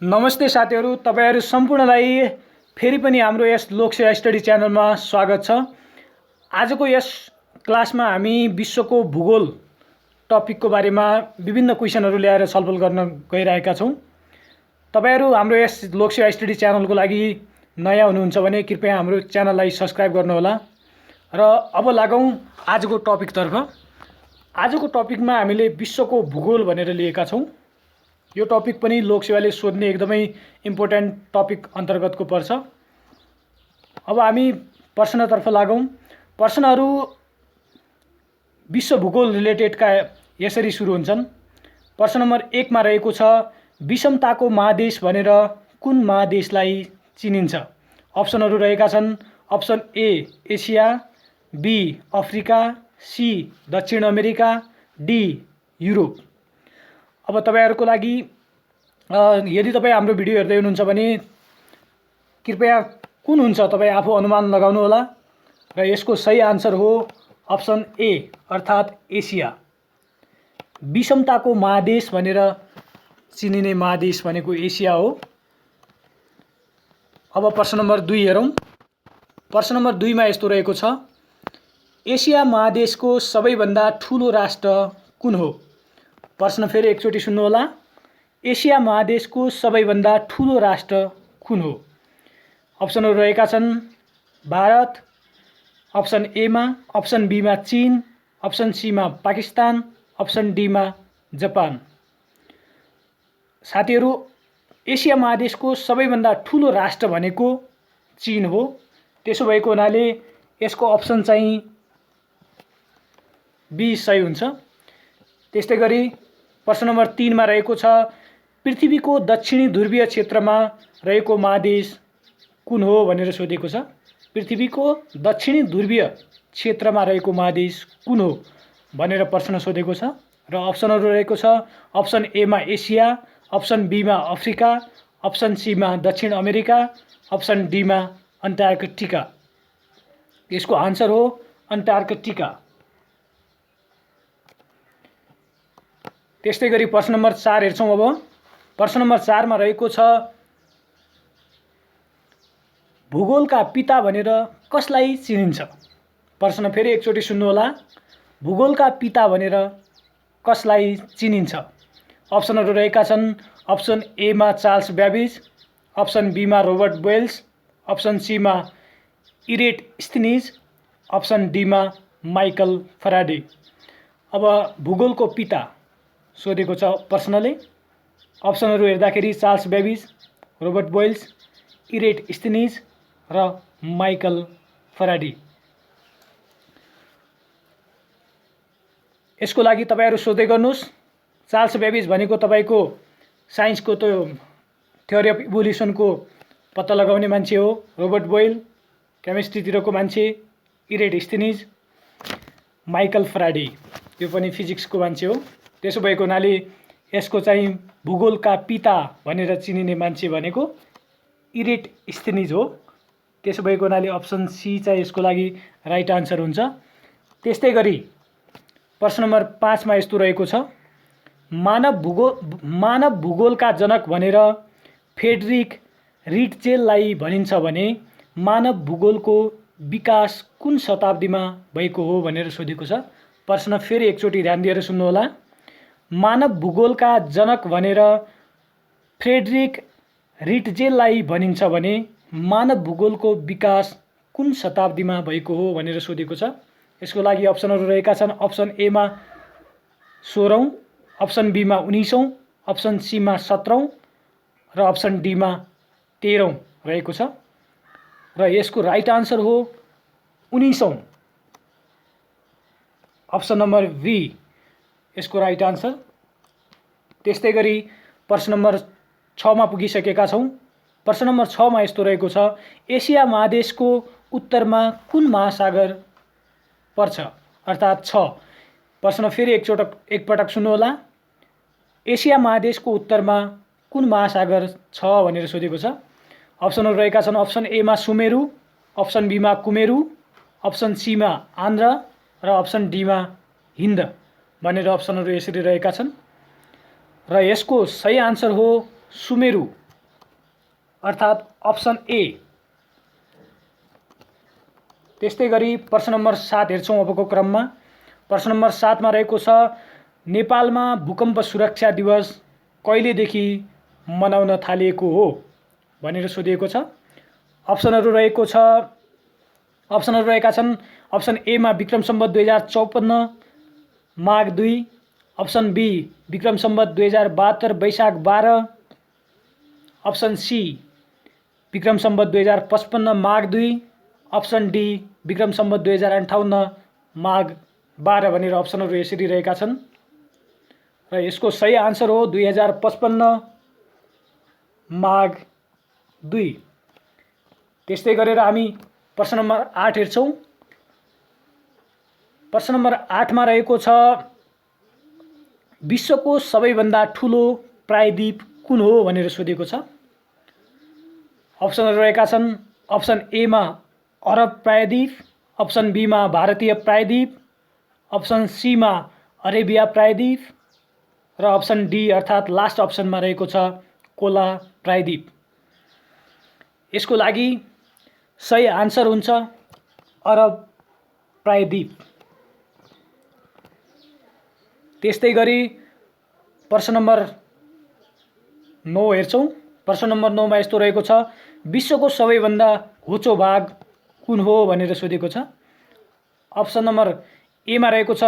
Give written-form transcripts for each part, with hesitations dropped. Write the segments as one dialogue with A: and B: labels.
A: नमस्ते साथीहरु, तपाईहरु सम्पूर्णलाई फेरि पनि हाम्रो यस लोकसेवा स्टडी च्यानलमा स्वागत छ। आजको यस क्लासमा हामी विश्वको भूगोल टपिकको बारेमा विभिन्न क्वेशनहरु ल्याएर छलफल गर्न गइरहेका छौं। तपाईहरु हाम्रो यस लोकसेवा स्टडी च्यानलको लागि नयाँ हुनुहुन्छ भने कृपया हाम्रो च्यानललाई सब्स्क्राइब गर्नुहोला। र अब लागौं आजको टपिकतर्फ। आजको टपिकमा हामीले विश्वको भूगोल भनेर लिएका छौं। यो टपिक पनि लोकसेवाले सोध्ने एकदमै इम्पोर्टेन्ट टपिक अन्तर्गतको पर्छ। अब हामी प्रश्नतर्फ लागौं। प्रश्नहरू विश्व भूगोल रिलेटेडका यसरी सुरु हुन्छन्। प्रश्न नम्बर 1 मा रहेको छ, विषमताको महादेश भनेर कुन महादेशलाई चिनिन्छ? अप्सनहरू रहेका छन्। Option A Asia, B Africa, C दक्षिण अमेरिका, डी युरोप। अब तपाईहरुको लागि यदि तपाई हाम्रो भिडियो हेर्दै हुनुहुन्छ भने कृपया कुन हुन्छ तपाई आफू अनुमान लगाउनु होला र यसको सही आन्सर हो अप्सन ए अर्थात एसिया। विषमताको महादेश भनेर चिनिने महादेश भनेको एसिया हो। अब प्रश्न नम्बर 2 हेरौं। प्रश्न नम्बर 2 मा यस्तो रहेको छ, एसिया महादेशको सबैभन्दा ठूलो राष्ट्र कुन हो? प्रश्न फेरि एकचोटी सुन्नु होला। एसिया महादेशको सबैभन्दा ठूलो राष्ट्र कुन हो? अप्सनहरू रहेका छन्। भारत, अप्सन ए मा, अप्सन बी मा चीन, अप्सन सी मा पाकिस्तान, अप्सन डी मा जापान। साथीहरु, एसिया महादेशको सबैभन्दा ठूलो राष्ट्र भनेको चीन हो। त्यसो भएको हुनाले यसको अप्सन चाहिँ बी सही हुन्छ। त्यस्तै गरी प्रश्न नम्बर 3 मा रहेको छ, पृथ्वीको दक्षिणी ध्रुवीय क्षेत्रमा रहेको महादेश कुन हो भनेर सोधेको छ। पृथ्वीको दक्षिणी ध्रुवीय क्षेत्रमा रहेको महादेश कुन हो भनेर प्रश्न सोधेको छ र अप्सनहरू रहेको छ। अप्सन ए मा एसिया, अप्सन बी मा अफ्रिका, अप्सन सी मा दक्षिण अमेरिका, अप्सन डी मा अन्टार्कटिका। यसको आन्सर हो अन्टार्कटिका। त्यस्तै गरी प्रश्न नम्बर 4 हेर्छौं। अब प्रश्न नम्बर 4 मा रहेको छ, भूगोलका पिता भनेर कसलाई चिनिन्छ? प्रश्न फेरि एकचोटी सुन्नु होला। भूगोलका पिता भनेर कसलाई चिनिन्छ? अप्सनहरू रहेका छन्। अप्सन ए मा चार्ल्स ब्याबिज, अप्सन बी मा रोबर्ट बोयल्स, अप्सन सी मा इरेटोस्थेनिज, अप्सन डी मा माइकल फराडे। अब भूगोलको पिता सोधेको छ प्रश्नले। अप्सनहरू हेर्दाखेरि चार्ल्स बेबिज, रोबर्ट बोयल्स, इरेटोस्थेनिज र माइकल फराडे। यसको लागि तपाईहरु सोध्दै गर्नुस्। चार्ल्स बेबिज भनेको तपाईको साइन्सको त्यो थ्योरी अफ इभोल्युसनको पत्ता लगाउने मान्छे हो। रोबर्ट बोयल केमिस्ट्रीतिरको मान्छे, इरेटोस्थेनिज, माइकल फराडे यो पनि फिजिक्सको मान्छे हो। त्यसो भएको हुनाले यसको चाहिँ भूगोलका पिता भनेर चिनिने मान्छे भनेको इरेटोस्थेनिज हो। त्यसो भएको हुनाले अप्सन सी चाहिँ यसको लागि राइट आन्सर हुन्छ। त्यस्तै गरी प्रश्न नम्बर 5 मा यस्तो रहेको छ, मानव भूगोलका जनक भनेर फ्रेडरिक रिट्जेललाई भनिन्छ भने मानव भूगोलको विकास कुन शताब्दीमा भएको हो भनेर सोधेको छ। प्रश्न फेरि एकचोटी ध्यान दिएर सुन्नु होला। मानव भूगोलका जनक भनेर फ्रेडरिक रिट्जेललाई भनिन्छ भने मानव भूगोलको विकास कुन शताब्दीमा भएको हो भनेर सोधेको छ। यसको लागि अप्सनहरू रहेका छन्। अप्सन ए मा 16औं, अप्सन बी मा 19औं, अप्सन सी मा 17औं र अप्सन डी मा 13औं रहेको छ र यसको राइट आन्सर हो 19औं। अप्सन नम्बर बी यसको राइट आन्सर। त्यस्तै गरी प्रश्न नम्बर 6 मा पुगिसकेका छौं। प्रश्न नम्बर 6 मा यस्तो रहेको छ, एसिया महादेशको उत्तरमा कुन महासागर पर्छ? अर्थात 6। प्रश्न फेरि एकपटक सुन्नु होला। एसिया महादेशको उत्तरमा कुन महासागर छ भनेर सोधेको छ। अप्सनहरू रहेका छन्। अप्सन ए मा सुमेरु, अप्सन बी मा कुमेरु, अप्सन सी मा आन्ध्र र अप्सन डी मा हिन्द भनेर अप्सनहरू यसरी रहेका छन् र यसको सही आन्सर हो सुमेरु। अर्थात् अप्सन ए। त्यस्तै गरी प्रश्न नम्बर 7 हेर्छौँ अबको क्रममा। प्रश्न नम्बर 7 मा रहेको छ नेपालमा भूकम्प सुरक्षा दिवस कहिलेदेखि मनाउन थालिएको हो भनेर सोधिएको छ। अप्सनहरू रहेका छन्। अप्सन ए मा Vikram Samvat 2054 Magh 2, option B Vikram Samvat 2072 Baishakh 12, option C Vikram Samvat 2055 Magh 2, option D Vikram Samvat 2058 माघ 12 भनेर अप्सनहरू यसरी रहेका छन् र यसको सही आन्सर हो 2055 माघ 2। त्यस्तै गरेर हामी प्रश्न नम्बर 8 हेर्छौँ। प्रश्न नम्बर 8 मा रहेको छ विश्वको सबैभन्दा ठुलो प्रायद्वीप कुन हो भनेर सोधिएको छ। अप्सनहरू रहेका छन्। अप्सन ए मा अरब प्रायद्वीप, अप्सन बी मा भारतीय प्रायद्वीप, अप्सन सी मा अरेबिया प्रायद्वीप र अप्सन डी अर्थात् लास्ट अप्सनमा रहेको छ कोला प्रायद्वीप। यसको लागि सही आन्सर हुन्छ अरब प्रायद्वीप। त्यस्तै गरी प्रश्न नम्बर 9 हेर्छौँ। प्रश्न नम्बर 9 मा यस्तो रहेको छ विश्वको सबैभन्दा होचो भाग कुन हो भनेर सोधेको छ। अप्सन नम्बर ए मा रहेको छ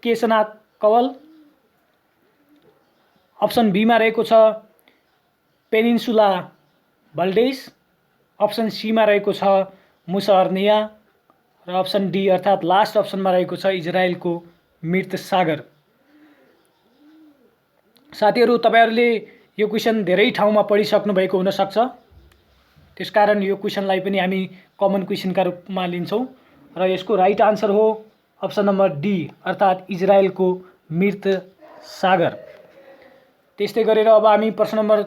A: केशनाग कवल, अप्सन बी मा रहेको छ पेनिन्सुला भल्डेस, अप्सन सी मा रहेको छ मुसहरनिया र अप्सन डी अर्थात् लास्ट अप्सनमा रहेको छ इजरायलको मृत सागर। साथीहरू, तपाईहरूले यो क्वेसन धेरै ठाउँमा पढिसक्नु भएको हुनसक्छ, त्यसकारण यो क्वेसनलाई पनि हामी कमन क्वेसनका रूपमा लिन्छौँ र यसको राइट आन्सर हो अप्सन नम्बर डी अर्थात् इजरायलको मृत सागर। त्यस्तै गरेर अब हामी प्रश्न नम्बर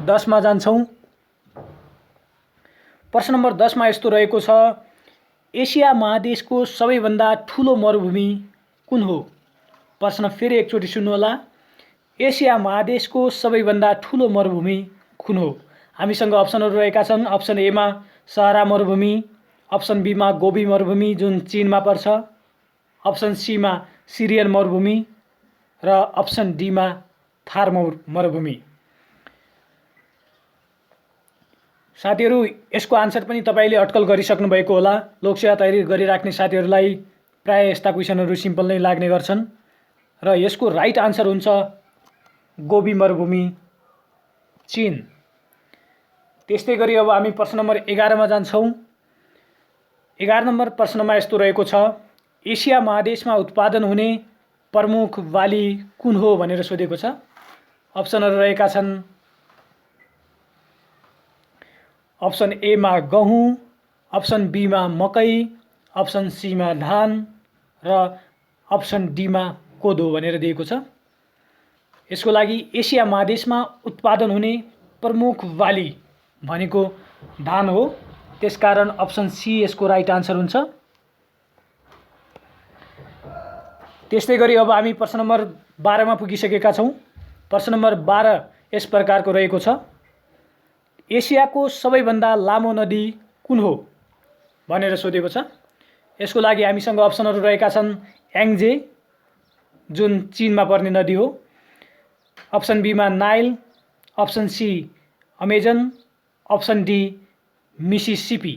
A: 10 मा जान्छौँ। प्रश्न नम्बर 10 मा यस्तो रहेको छ एसिया महादेशको सबैभन्दा ठुलो मरुभूमि कुन हो। प्रश्न फेरि एकचोटि सुन्नुहोला। एसिया महादेशको सबैभन्दा ठुलो मरुभूमि कुन हो। हामीसँग अप्सनहरू रहेका छन्। अप्सन ए मा सहारा मरुभूमि, अप्सन बी मा गोबी मरुभूमि जुन चीनमा पर्छ, अप्सन सी मा सिरियन मरुभूमि र अप्सन डी मा थार मरुभूमि। साथीहरू, यसको आन्सर पनि तपाईले अट्कल गरिसक्नु भएको होला। लोकसेवा तयारी गरिराख्ने साथीहरूलाई प्राय यस्ता क्वेसनहरू सिम्पल नै लाग्ने गर्छन् र यसको राइट आन्सर हुन्छ गोबी मरुभूमि चीन। त्यस्तै गरी अब हामी प्रश्न नम्बर 11 मा जान्छौँ। 11 नम्बर प्रश्नमा यस्तो रहेको छ एसिया महादेशमा उत्पादन हुने प्रमुख बाली कुन हो भनेर सोधेको छ। अप्सनहरू रहेका छन्। अप्सन ए मा गहुँ, अप्सन बी मा मकै, अप्सन सी मा धान र अप्सन डी मा कोदो भनेर दिएको छ। यसको लागि एसिया महादेशमा उत्पादन हुने प्रमुख बाली भनेको धान हो, त्यसकारण अप्सन सी यसको राइट आन्सर हुन्छ। त्यस्तै गरी अब हामी प्रश्न नम्बर 12 मा पुगिसकेका छौँ। प्रश्न नम्बर 12 यस प्रकारको रहेको छ एसियाको सबैभन्दा लामो नदी कुन हो भनेर सोधेको छ। यसको लागि हामीसँग अप्सनहरू रहेका छन् याङ्जे जुन चीनमा पर्ने नदी हो, अप्सन बी मा Nile, option C Amazon, option D Mississippi.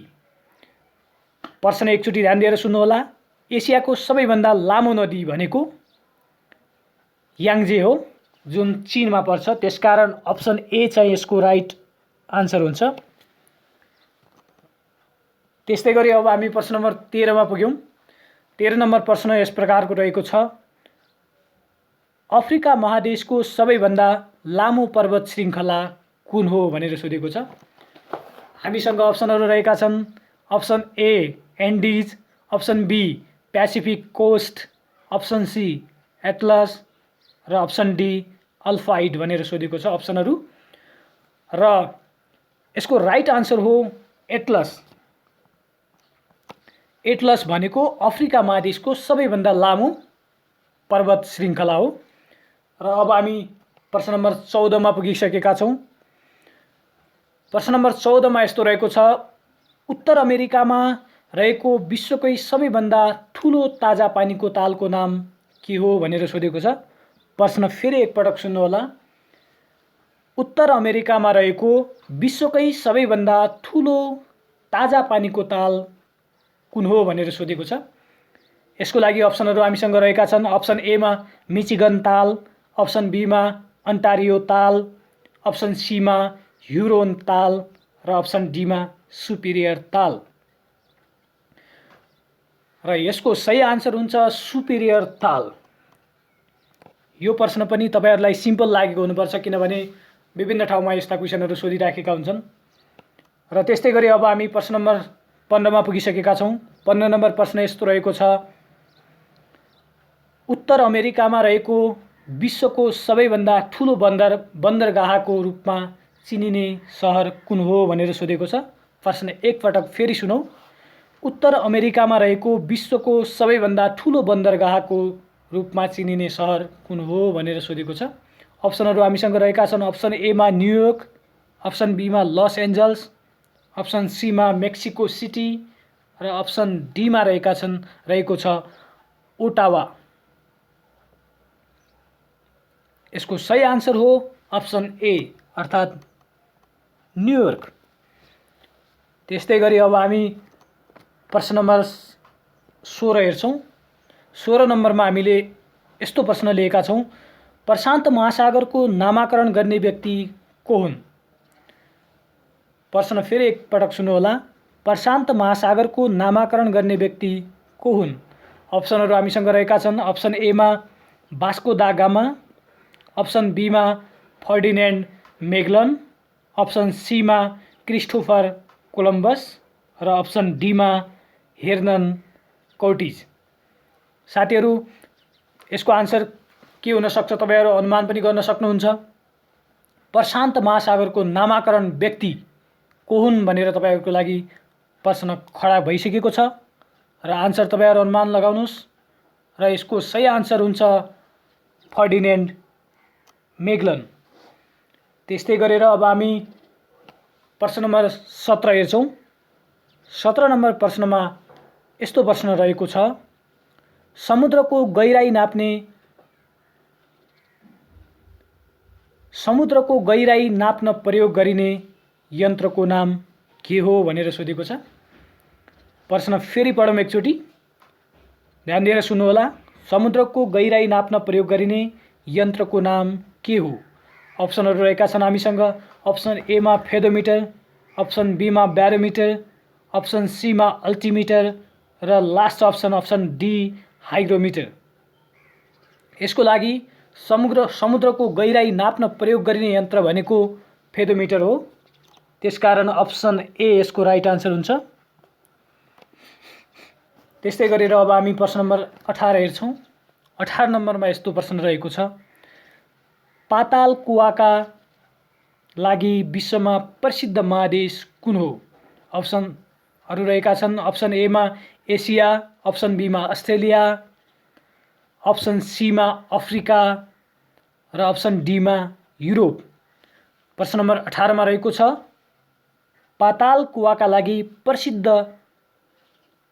A: प्रश्न एकचोटि ध्यान दिएर सुन्नुहोला। एसियाको सबैभन्दा लामो नदी भनेको याङ्जे हो जुन चीनमा पर्छ, त्यसकारण अप्सन ए चाहिँ यसको राइट आन्सर हुन्छ। त्यस्तै गरी अब हामी प्रश्न नम्बर 13 मा पुग्यौँ। 13 नम्बर प्रश्न यस प्रकारको रहेको छ अफ्रिका महादेशको सबैभन्दा लामो पर्वत श्रृङ्खला कुन हो भनेर सोधेको छ। हामीसँग अप्सनहरू रहेका छन्। Option A Andes, option B Pacific coast, option C Atlas र अप्सन डी अल्फाइड भनेर सोधेको छ अप्सनहरू र यसको राइट आन्सर हो एटलस। एटलस भनेको अफ्रिका महादेशको सबैभन्दा लामो पर्वत श्रृङ्खला हो। र अब हामी प्रश्न नम्बर 14 मा पुगिसकेका छौँ। प्रश्न नम्बर 14 मा यस्तो रहेको छ, उत्तर अमेरिकामा रहेको विश्वकै सबैभन्दा ठुलो ताजा पानीको तालको नाम के हो भनेर सोधेको छ। प्रश्न फेरि एकपटक सुन्नुहोला। उत्तर अमेरिकामा रहेको विश्वकै सबैभन्दा ठुलो ताजा पानीको ताल कुन हो भनेर सोधेको छ। यसको लागि अप्सनहरू हामीसँग रहेका छन्। अप्सन ए मा मिचिगन ताल, अप्सन बी मा अन्टारियो ताल, अप्सन सी मा ह्युरोन ताल र अप्सन डी मा सुपिरियर ताल। र यसको सही आन्सर हुन्छ सुपिरियर ताल। यो प्रश्न पनि तपाईहरुलाई सिम्पल लागेको हुनुपर्छ, किनभने विभिन्न ठाउँमा यस्ता क्वेशनहरू सोधिराखेका हुन्छन्। र त्यस्तै गरी अब हामी प्रश्न नम्बर 15 मा पुगिसकेका छौं। 15 नम्बर प्रश्न यस्तो रहेको छ, उत्तर अमेरिकामा रहेको विश्वको सबैभन्दा ठुलो बन्दरगाहको रूपमा चिनिने सहर कुन हो भनेर सोधेको छ। प्रश्न एकपटक फेरि सुनौ। उत्तर अमेरिकामा रहेको विश्वको सबैभन्दा ठुलो बन्दरगाहको रूपमा चिनिने सहर कुन हो भनेर सोधेको छ। अप्सनहरू हामीसँग रहेका छन्। अप्सन ए मा न्युयोर्क, अप्सन बी मा लस एन्जल्स, अप्सन सी मा मेक्सिको सिटी र अप्सन डी मा रहेको छ ओटावा। यसको सही आन्सर हो अप्सन ए अर्थात् न्युयोर्क। त्यस्तै गरी अब हामी प्रश्न नम्बर 16 हेर्छौं। 16 नम्बरमा हामीले यस्तो प्रश्न लिएका छौं, प्रशान्त महासागरको नामाकरण गर्ने व्यक्ति को हुन्? प्रश्न फेरि एकपटक सुन्नुहोला। प्रशान्त महासागरको नामाकरण गर्ने व्यक्ति को हुन्? अप्सनहरू हामीसँग रहेका छन्। अप्सन ए मा वास्को दा गामा, अप्सन बी मा फर्डिनेन्ड मेगलन, अप्सन सी मा क्रिस्टोफर कोलम्बस र अप्सन डी मा हेर्नन कर्टिज। साथीहरू, यसको आन्सर के हुन सक्छ तपाईहरु अनुमान पनि गर्न सक्नुहुन्छ। प्रशान्त महासागरको नामाकरण व्यक्ति को हुन् भनेर तपाईहरुको लागि प्रश्न खडा भइसकेको छ र आन्सर तपाईहरु अनुमान लगाउनुस् र यसको सही आन्सर हुन्छ फर्डिनेन्ड मेगलन। त्यस्तै गरेर अब हामी प्रश्न नम्बर 17 हेर्छौं। 17 नम्बर प्रश्नमा यस्तो प्रश्न रहेको छ, समुद्रको गहिराई नाप्न प्रयोग गरिने यन्त्रको नाम के हो भनेर सोधेको छ। प्रश्न फेरि पढौँ एकचोटि, ध्यान दिएर सुन्नुहोला। समुद्रको गहिराई नाप्न प्रयोग गरिने यन्त्रको नाम के हो? अप्सनहरू रहेका छन् हामीसँग। अप्सन ए मा फेदोमिटर, अप्सन बी मा ब्यारोमिटर, अप्सन सी मा अल्टिमिटर र लास्ट अप्सन डी हाइग्रोमिटर। यसको लागि समुद्रको गहिराई नाप्न प्रयोग गरिने यन्त्र भनेको फेदोमिटर हो। त्यसकारण अप्सन ए यसको राइट आन्सर हुन्छ। त्यस्तै गरेर अब हामी प्रश्न नम्बर 18 हेर्छौं। 18 नम्बरमा यस्तो प्रश्न रहेको छ, पाताल कुवाका लागि विश्वमा प्रसिद्ध महादेश कुन हो? अप्सनहरू रहेका छन्। अप्सन ए मा एसिया, अप्सन बी मा अस्ट्रेलिया, अप्सन सी मा अफ्रिका र अप्सन डी मा युरोप। प्रश्न नम्बर 18 मा रहेको छ, पाताल कुवाका लागि प्रसिद्ध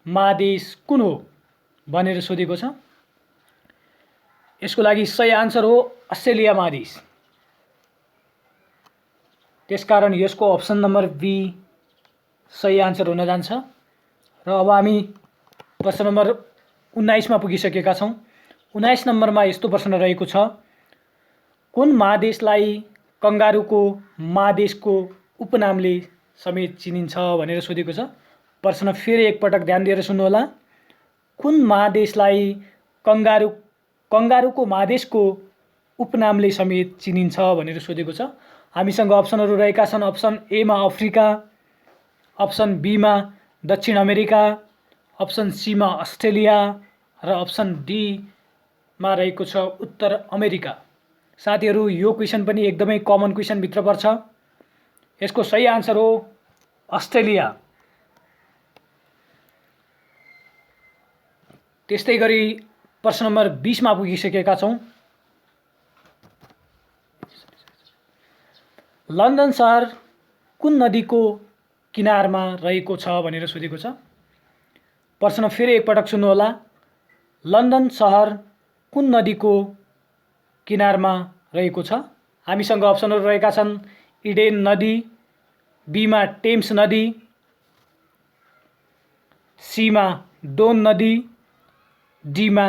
A: महादेश कुन हो भनेर सोधेको छ। यसको लागि सही आन्सर हो अस्ट्रेलिया महादेश। त्यसकारण यसको अप्सन नम्बर बी सही आन्सर हुन जान्छ। र अब हामी प्रश्न नम्बर 19 मा पुगिसकेका छौं। 19 नम्बरमा यस्तो प्रश्न रहेको छ, कुन महादेशलाई कंगारुको महादेशको उपनामले समेत चिनिन्छ भनेर सोधेको छ। प्रश्न फेरि एकपटक ध्यान दिएर सुन्नुहोला। कुन महादेशलाई कंगारुको महादेशको उपनामले समेत चिनिन्छ भनेर सोधेको छ। हामीसँग अप्सनहरू रहेका छन्। अप्सन ए मा अफ्रिका, अप्सन बी मा दक्षिण अमेरिका, अप्सन सी मा अस्ट्रेलिया र अप्सन डी मा रहेको छ उत्तर अमेरिका। साथीहरू, यो क्वेशन पनि एकदमै कमन क्वेशन भित्र पर्छ। यसको सही आन्सर हो अस्ट्रेलिया। त्यस्तै गरी प्रश्न नम्बर 20 मा पुगिसकेका छौं। लन्डन सहर कुन नदीको किनारमा रहेको छ भनेर सोधेको छ। प्रश्न फेरि एकपटक सुन्नुहोला। लन्डन सहर कुन नदीको किनारमा रहेको छ? हामीसँग अप्सनहरू रहेका छन् इडेन नदी, बीमा टेम्स नदी, सीमा डोन नदी, डीमा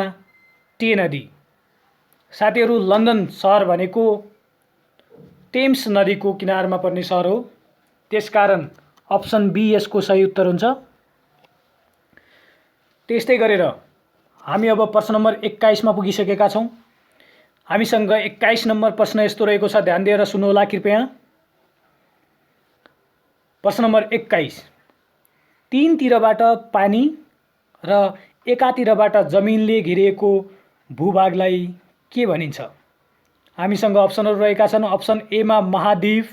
A: टे नदी। साथीहरू, लन्डन सहर भनेको टेम्स नदीको किनारमा पर्ने सहर हो, त्यसकारण अप्सन बी यसको सही उत्तर हुन्छ। त्यस्तै गरेर हामी अब प्रश्न नम्बर 21 मा पुगिसकेका छौँ। हामीसँग 21 नम्बर प्रश्न यस्तो रहेको छ, ध्यान दिएर सुन्नुहोला कृपया। प्रश्न नम्बर 21, तीनतिरबाट पानी र एकातिरबाट जमिनले घेरिएको भूभागलाई के भनिन्छ? हामीसँग अप्सनहरू रहेका छन्। अप्सन ए मा महाद्वीप,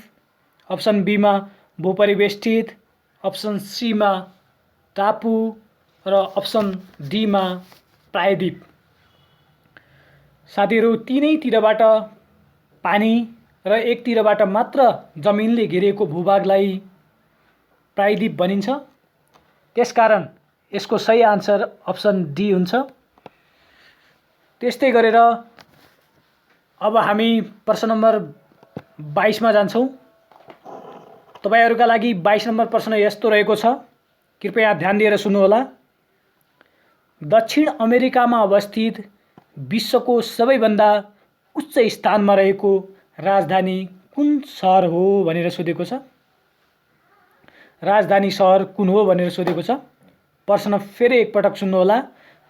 A: अप्सन बी मा भूपरिवेष्टित, अप्सन सी मा टापु र अप्सन डी मा प्रायद्वीप। साथीहरू, तीनैतिरबाट पानी र एकतिरबाट मात्र जमिनले घेरिएको भूभागलाई प्रायद्वीप भनिन्छ, त्यसकारण यसको सही आन्सर अप्सन डी हुन्छ। त्यस्तै गरेर अब हामी प्रश्न नम्बर 22 मा जान्छौँ। तपाईहरुका लागि 22 नम्बर प्रश्न यस्तो रहेको छ, कृपया ध्यान दिएर सुन्नुहोला। दक्षिण अमेरिकामा अवस्थित विश्वको सबैभन्दा उच्च स्थानमा रहेको राजधानी कुन सहर हो भनेर सोधेको छ। राजधानी सहर कुन हो भनेर सोधेको छ। प्रश्न फेरि एकपटक सुन्नुहोला।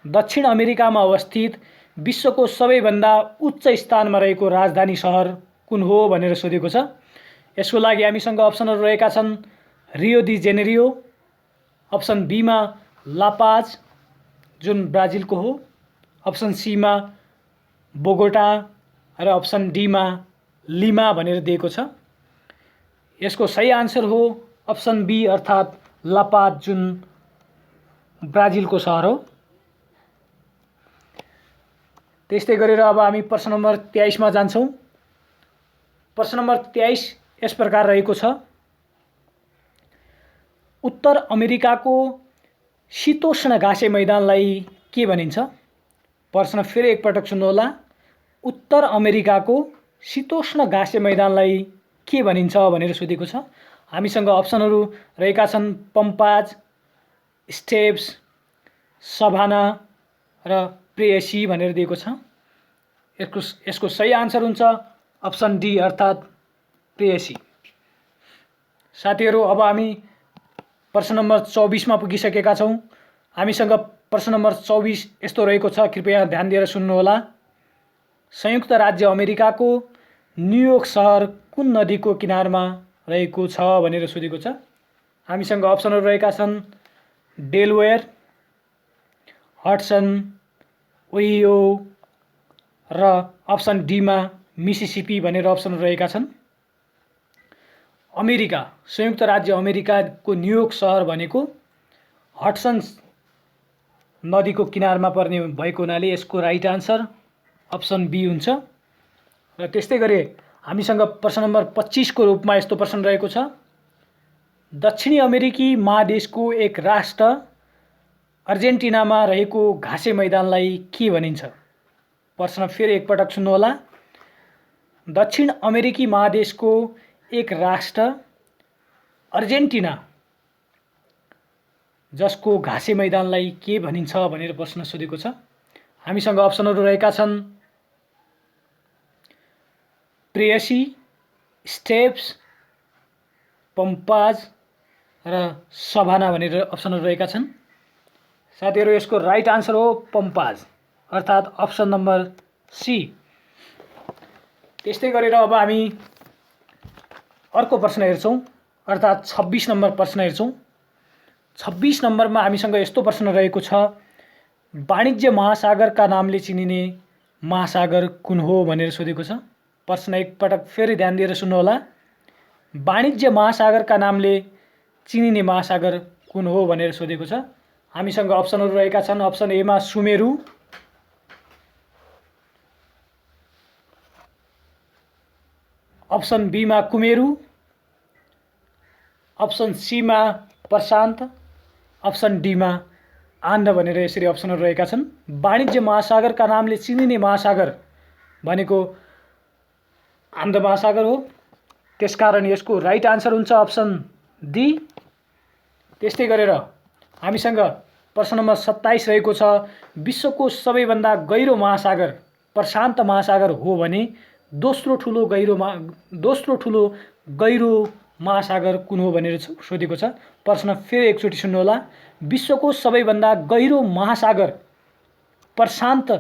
A: दक्षिण अमेरिकामा अवस्थित विश्वको सबैभन्दा उच्च स्थानमा रहेको राजधानी सहर कुन हो भनेर सोधेको छ। यसको लागि हामीसँग अप्सनहरू रहेका छन् Rio de Janeiro, option B मा लापाज जुन ब्राजिलको हो, अप्सन सी मा बोगोटा र अप्सन डी मा लिमा भनेर दिएको छ। यसको सही आन्सर हो अप्सन बी अर्थात् लापाज जुन ब्राजिलको सहर हो। त्यस्तै गरेर अब हामी प्रश्न नम्बर 23 मा जान्छौँ। प्रश्न नम्बर 23 यस प्रकार रहेको छ, उत्तर अमेरिकाको शीतोष्ण घाँसे मैदानलाई के भनिन्छ? प्रश्न फेरि एकपटक सुन्नुहोला। उत्तर अमेरिकाको शीतोष्ण घाँसे मैदानलाई के भनिन्छ भनेर सोधेको छ। हामीसँग अप्सनहरू रहेका छन् पम्पाज, स्टेप्स, सभाना र प्रेयसी भनेर दिएको छ। यसको सही आन्सर हुन्छ अप्सन डी अर्थात् प्रेयसी। साथीहरू, अब हामी प्रश्न नम्बर 24 मा पुगिसकेका छौँ। हामीसँग प्रश्न नम्बर 24 यस्तो रहेको छ, कृपया ध्यान दिएर सुन्नुहोला। संयुक्त राज्य अमेरिकाको न्युयोर्क सहर कुन नदीको किनारमा रहेको छ भनेर सोधेको छ। हामीसँग अप्सनहरू रहेका छन् डेलवेयर, हडसन, ओहियो र अप्सन डी मा मिसिसिपी भनेर अप्सनहरू रहेका छन्। अमेरिका, संयुक्त राज्य अमेरिकाको न्युयोर्क सहर भनेको हडसन नदीको किनारमा पर्ने भएको हुनाले यसको राइट आन्सर अप्सन बी हुन्छ। र त्यस्तै गरी हामीसँग प्रश्न नम्बर 25 को रूपमा यस्तो प्रश्न रहेको छ, दक्षिणी अमेरिकी महादेशको एक राष्ट्र अर्जेन्टिनामा रहेको घाँसे मैदानलाई के भनिन्छ? प्रश्न फेरि एकपटक सुन्नुहोला। दक्षिण अमेरिकी महादेशको एक राष्ट्र अर्जेन्टिना जसको घाँसे मैदानलाई के भनिन्छ भनेर प्रश्न सोधेको छ। हामीसँग अप्सनहरू रहेका छन् प्रेयसी, स्टेप्स, पम्पाज र सभाना भनेर अप्सनहरू रहेका छन्। साथीहरू, यसको राइट आन्सर हो पम्पाज अर्थात् अप्सन नम्बर सी। त्यस्तै गरेर अब हामी अर्को प्रश्न हेर्छौँ, अर्थात् 26 नम्बर प्रश्न हेर्छौँ। 26 नम्बरमा हामीसँग यस्तो प्रश्न रहेको छ, वाणिज्य महासागरका नामले चिनिने महासागर कुन हो भनेर सोधेको छ। प्रश्न एकपटक फेरि ध्यान दिएर सुन्नुहोला। वाणिज्य महासागरका नामले चिनिने महासागर कुन हो भनेर सोधेको छ। हामीसँग अप्सनहरू रहेका छन्। अप्सन ए मा सुमेरु, अप्सन बी मा कुमेरु, अप्सन सीमा प्रशान्त, अप्सन डीमा आन्ध्र भनेर यसरी अप्सनहरू रहेका छन्। वाणिज्य महासागरका नामले चिनिने महासागर भनेको आन्ध्र महासागर हो, त्यसकारण यसको राइट आन्सर हुन्छ अप्सन डी। त्यस्तै गरेर हामीसँग प्रश्न नम्बर 27 रहेको छ, विश्वको सबैभन्दा गहिरो महासागर प्रशान्त महासागर हो भने दोस्रो ठुलो गहिरो महासागर कुन हो भनेर सोधेको छ। प्रश्न फेरि एकचोटि सुन्नुहोला, विश्वको सबैभन्दा गहिरो महासागर प्रशान्त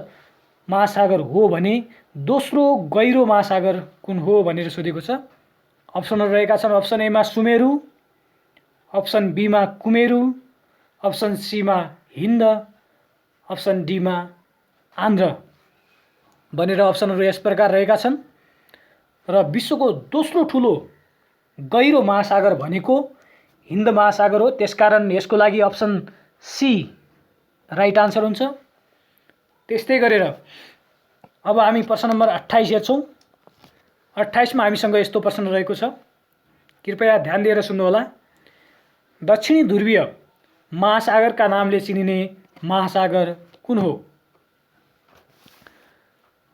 A: महासागर हो भने दोस्रो गहिरो महासागर कुन हो भनेर सोधेको छ। अप्सनहरू रहेका छन्, अप्सन एमा सुमेरु, अप्सन बीमा कुमेरु, अप्सन सीमा हिन्द, अप्सन डीमा आन्ध्र भनेर अप्सनहरू यस प्रकार रहेका छन्। र विश्वको दोस्रो ठुलो गहिरो महासागर भनेको हिन्द महासागर हो, त्यसकारण यसको लागि अप्सन सी राइट आन्सर हुन्छ। त्यस्तै गरेर अब हामी प्रश्न नम्बर 28 हेर्छौँ। 28 मा हामीसँग यस्तो प्रश्न रहेको छ, कृपया ध्यान दिएर सुन्नुहोला। दक्षिणी ध्रुवीय महासागरका नामले चिनिने महासागर कुन हो?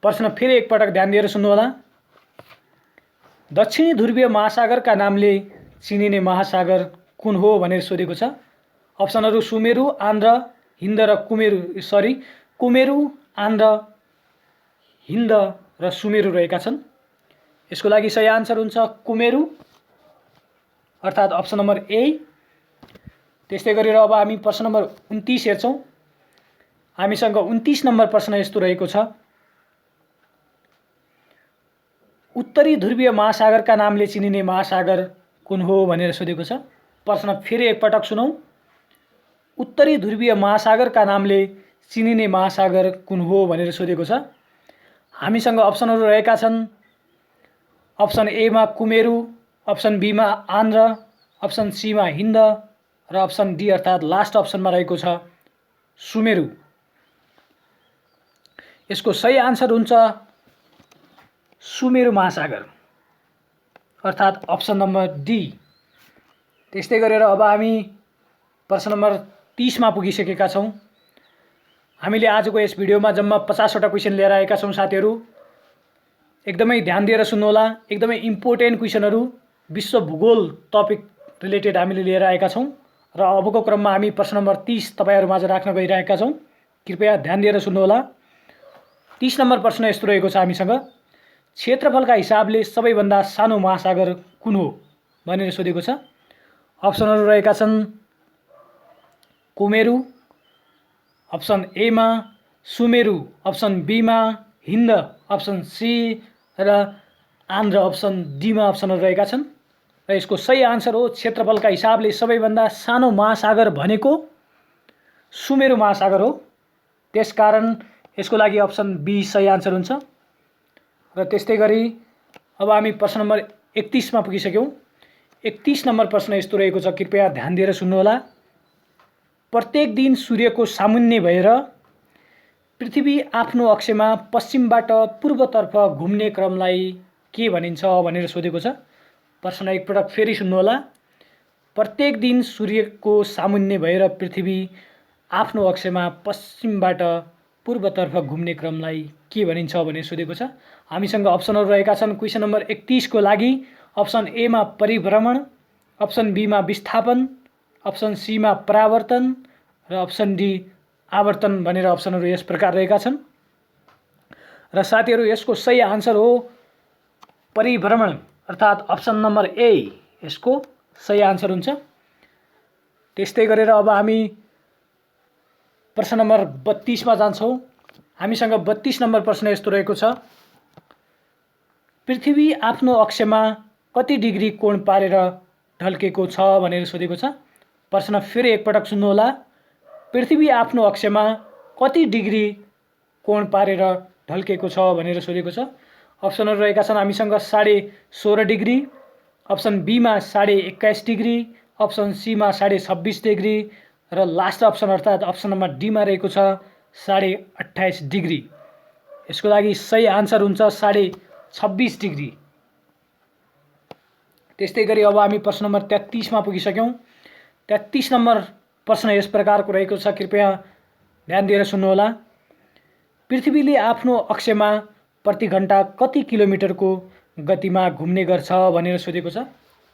A: प्रश्न फेरि एकपटक ध्यान दिएर सुन्नुहोला। दक्षिणी ध्रुवीय महासागरका नामले चिनिने महासागर कुन हो भनेर सोधेको छ। अप्सनहरू सुमेरु, आन्ध्र, हिन्द र कुमेरु, आन्ध्र, हिन्द र सुमेरु रहेका छन्। यसको लागि सही आन्सर हुन्छ कुमेरु, अर्थात् अप्सन नम्बर ए। त्यस्तै गरेर अब हामी प्रश्न नम्बर 29 हेर्छौँ। हामीसँग 29 नम्बर प्रश्न यस्तो रहेको छ, उत्तरी ध्रुवीय महासागरका नामले चिनिने महासागर कुन हो भनेर सोधेको छ। प्रश्न फेरि एकपटक सुनौँ, उत्तरी ध्रुवीय महासागरका नामले चिनिने महासागर कुन हो भनेर सोधेको छ। हामीसँग अप्सनहरू रहेका छन्, अप्सन एमा कुमेरु, अप्सन बीमा आन्ध्र, अप्सन सीमा हिन्द र अप्सन डी अर्थात् लास्ट अप्सनमा रहेको छ सुमेरु। यसको सही आन्सर हुन्छ सुमेरु महासागर, अर्थात् अप्सन नम्बर डी। त्यस्तै गरेर अब हामी प्रश्न नम्बर 30 मा पुगिसकेका छौँ। हामीले आजको यस भिडियोमा जम्मा 50 वटा क्वेसन लिएर आएका छौँ। साथीहरू एकदमै ध्यान दिएर सुन्नुहोला, एकदमै इम्पोर्टेन्ट क्वेसनहरू विश्व भूगोल टपिक रिलेटेड हामीले लिएर आएका छौँ र अबको क्रममा हामी प्रश्न नम्बर 30 तपाईहरुमाझ राख्न गइरहेका छौँ। कृपया ध्यान दिएर सुन्नुहोला। 30 नम्बर प्रश्न यस्तो रहेको छ हामीसँग, क्षेत्रफलका हिसाबले सबैभन्दा सानो महासागर कुन हो भनेर सोधेको छ। अप्सनहरू रहेका छन् कुमेरु, अप्सन एमा सुमेरु, अप्सन बीमा हिन्द, अप्सन सी र आन्ध्र अप्सन डीमा अप्सनहरू रहेका छन् र यसको सही आन्सर हो क्षेत्रफलका हिसाबले सबैभन्दा सानो महासागर भनेको सुमेरु महासागर हो, त्यसकारण यसको लागि अप्सन बी सही आन्सर हुन्छ। र त्यस्तै गरी अब हामी प्रश्न नम्बर 31 मा पुगिसक्यौँ। 31 नम्बर प्रश्न यस्तो रहेको छ, कृपया ध्यान दिएर सुन्नुहोला। प्रत्येक दिन सूर्यको सामुन्ने भएर पृथ्वी आफ्नो अक्षमा पश्चिमबाट पूर्वतर्फ घुम्ने क्रमलाई के भनिन्छ भनेर सोधेको छ। प्रश्न एकपटक फेरि सुन्नुहोला। प्रत्येक दिन सूर्यको सामुन्ने भएर पृथ्वी आफ्नो अक्षमा पश्चिमबाट पूर्वतर्फ घुम्ने क्रमलाई के भनिन्छ भनेर सोधेको छ। हामीसँग अप्सनहरू रहेका छन् क्वेसन नम्बर 31 को लागि अप्सन ए मा परिभ्रमण, अप्सन बी मा विस्थापन, अप्सन सी मा परावर्तन र अप्सन डी आवर्तन भनेर अप्सनहरू यस प्रकार रहेका छन्। र साथीहरू यसको सही आन्सर हो परिभ्रमण, अर्थात् अप्सन नम्बर ए यसको सही आन्सर हुन्छ। त्यस्तै गरेर अब हामी प्रश्न नम्बर 32 मा जान्छौँ। हामीसँग 32 नम्बर प्रश्न यस्तो रहेको छ, पृथ्वी आफ्नो अक्षमा कति डिग्री कोण पारेर ढल्केको छ भनेर सोधेको छ। प्रश्न फेरि एकपटक सुन्नुहोला। पृथ्वी आफ्नो अक्षमा कति डिग्री कोण पारेर ढल्केको छ भनेर सोधेको छ। अप्सनहरू रहेका छन् हामीसँग 16.5 डिग्री, अप्सन बी मा 21.5 डिग्री, अप्सन सी मा 26.5 डिग्री र लास्ट अप्सन अर्थात् अप्सन नम्बर डी मा रहेको छ 28.5 डिग्री। यसको लागि सही आन्सर हुन्छ 26.5 डिग्री। त्यस्तै गरी अब हामी प्रश्न नम्बर 33 मा पुगिसक्यौँ। 33 नम्बर प्रश्न यस प्रकारको रहेको छ, कृपया ध्यान दिएर सुन्नुहोला। पृथ्वीले आफ्नो अक्षमा प्रति घण्टा कति किलोमिटरको गतिमा घुम्ने गर्छ भनेर सोधेको छ।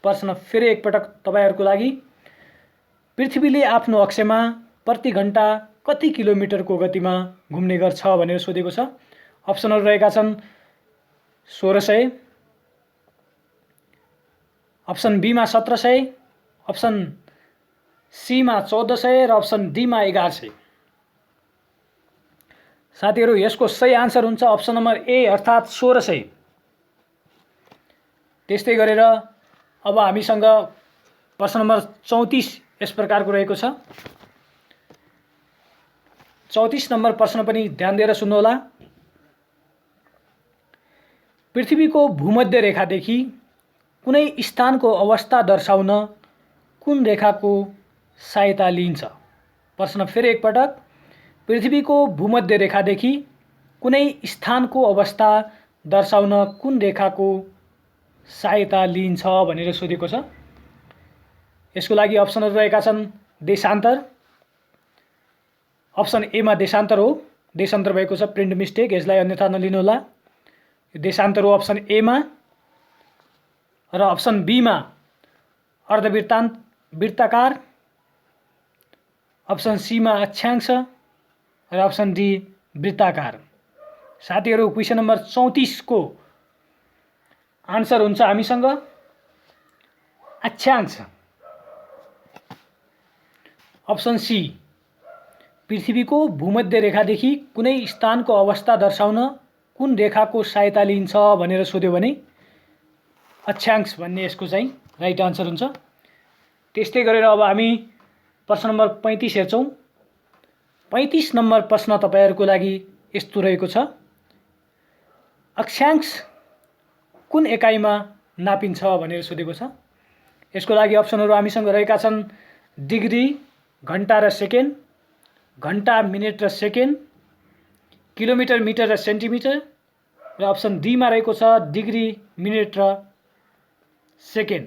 A: प्रश्न फेरि एकपटक तपाईँहरूको लागि। पृथ्वीले आफ्नो अक्षमा प्रति घण्टा कति किलोमिटरको गतिमा घुम्ने गर्छ भनेर सोधेको छ। अप्सनहरू रहेका छन् 1600, अप्सन बीमा 1700, अप्सन सीमा 1400 र अप्सन डीमा 1100। साथीहरू, यसको सही आन्सर हुन्छ अप्सन नम्बर ए अर्थात् 1600। त्यस्तै गरेर अब हामीसँग प्रश्न नम्बर 34 यस प्रकारको रहेको छ। 34 नम्बर प्रश्न पनि ध्यान दिएर सुन्नुहोला। पृथ्वीको भूमध्य रेखादेखि कुनै स्थानको अवस्था दर्शाउन कुन रेखाको सहायता लिइन्छ? प्रश्न फेरि एकपटक। पृथ्वीको भूमध्य रेखादेखि कुनै स्थानको अवस्था दर्शाउन कुन रेखाको सहायता लिइन्छ भनेर सोधेको छ। यसको लागि अप्सनहरू रहेका छन् देशान्तर। अप्सन एमा देशान्तर हो, देशान्तर भएको छ, प्रिन्ट मिस्टेक, यसलाई अन्यथा नलिनुहोला। देशान्तर हो अप्सन एमा। र अप्सन बीमा अर्धवृत्ताकार, अप्सन सीमा अक्षांश र अप्सन डी वृत्ताकार। साथीहरू, क्वेसन नम्बर 34 को आन्सर हुन्छ हामीसँग अक्षांश। अप्सन सी, पृथ्वीको भूमध्य रेखादेखि कुनै स्थानको अवस्था दर्शाउन कुन रेखाको सहायता लिइन्छ भनेर सोध्यो भने अक्षांश भन्ने यसको चाहिँ राइट आन्सर हुन्छ। त्यस्तै गरेर अब हामी प्रश्न नम्बर 35 हेर्छौँ। 35 नम्बर प्रश्न तपाईँहरूको लागि यस्तो रहेको छ। अक्षांश कुन एकाइमा नापिन्छ भनेर सोधेको छ। यसको लागि अप्सनहरू हामीसँग रहेका छन् डिग्री, घण्टा र सेकेन्ड, घण्टा, मिनेट र सेकेन्ड, किलोमिटर, मिटर र सेन्टिमिटर र अप्सन डीमा रहेको छ डिग्री, मिनेट र सेकेन्ड।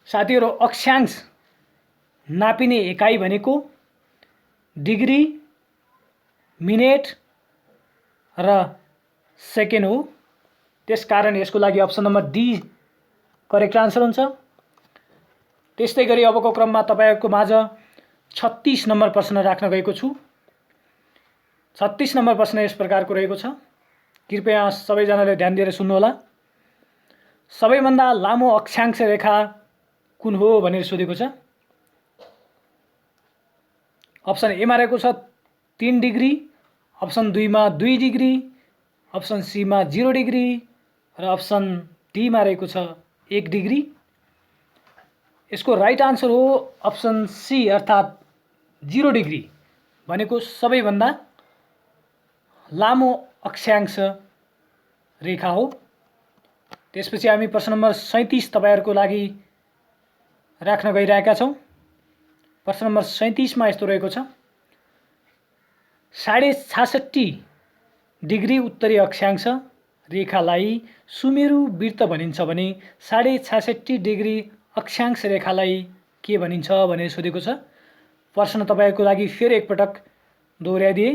A: साथीहरू, अक्षांश नापिने एकाइ भनेको डिग्री, मिनेट र सेकेन्ड हो। त्यसकारण यसको लागि option number D correct answer हुन्छ। त्यस्तै गरी अबको क्रममा तपाईँहरूको माझ 36 नम्बर प्रश्न राख्न गएको छु। 36 नम्बर प्रश्न यस प्रकारको रहेको छ। कृपया सबैजनाले ध्यान दिएर सुन्नुहोला। सबैभन्दा लामो अक्षांश रेखा कुन हो भनेर सोधेको छ। अप्सन एमा रहेको छ 3 डिग्री, अप्सन 2 मा 2 डिग्री, अप्सन सी मा 0 डिग्री र अप्सन डी मा रहेको छ 1 डिग्री। यसको राइट आन्सर हो अप्सन सी अर्थात् 0 डिग्री भनेको सबैभन्दा लामो अक्षांश रेखा हो। त्यसपछि हामी प्रश्न नम्बर 37 तपाईँहरूको लागि राख्न गइरहेका छौँ। प्रश्न नम्बर 37 मा यस्तो रहेको छ। 66.5 डिग्री उत्तरी अक्षांश रेखालाई सुमेरु वृत्त भनिन्छ भने 66.5 डिग्री अक्षांश रेखालाई के भनिन्छ भनेर सोधेको छ। प्रश्न तपाईँको लागि फेरि एकपटक दोहोऱ्याइदिए।